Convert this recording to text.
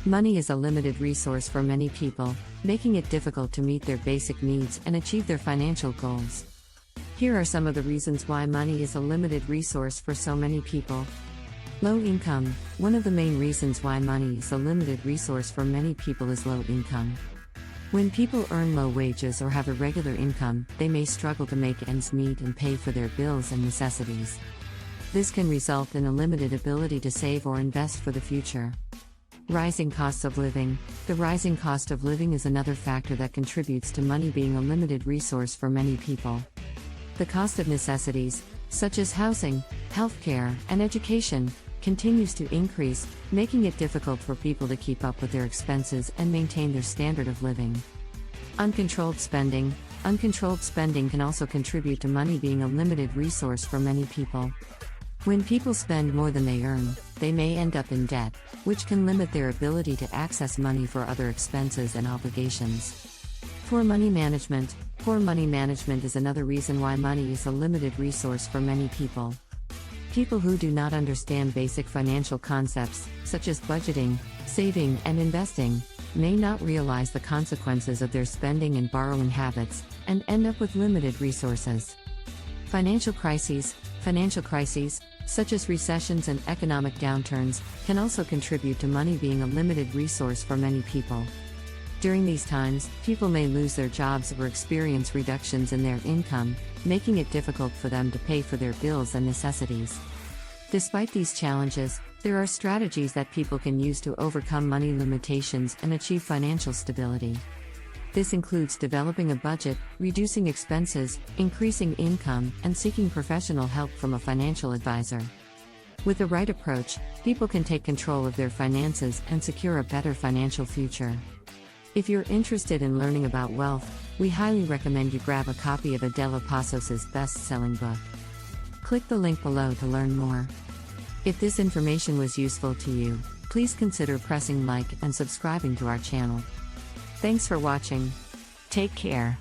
Money is a limited resource for many people, making it difficult to meet their basic needs and achieve their financial goals. Here are some of the reasons why money is a limited resource for so many people. Low income. One of the main reasons why money is a limited resource for many people is low income. When people earn low wages or have irregular income, they may struggle to make ends meet and pay for their bills and necessities. This can result in a limited ability to save or invest for the future. Rising costs of living. The rising cost of living is another factor that contributes to money being a limited resource for many people. The cost of necessities, such as housing, healthcare, and education, continues to increase, making it difficult for people to keep up with their expenses and maintain their standard of living. Uncontrolled spending. Uncontrolled spending can also contribute to money being a limited resource for many people. When people spend more than they earn, they may end up in debt, which can limit their ability to access money for other expenses and obligations. Poor money management. Poor money management is another reason why money is a limited resource for many people. People who do not understand basic financial concepts, such as budgeting, saving, and investing, may not realize the consequences of their spending and borrowing habits, and end up with limited resources. Financial crises. Financial crises, such as recessions and economic downturns, can also contribute to money being a limited resource for many people. During these times, people may lose their jobs or experience reductions in their income, making it difficult for them to pay for their bills and necessities. Despite these challenges, there are strategies that people can use to overcome money limitations and achieve financial stability. This includes developing a budget, reducing expenses, increasing income, and seeking professional help from a financial advisor. With the right approach, people can take control of their finances and secure a better financial future. If you're interested in learning about wealth, we highly recommend you grab a copy of Adella Pasos' best-selling book. Click the link below to learn more. If this information was useful to you, please consider pressing like and subscribing to our channel. Thanks for watching. Take care.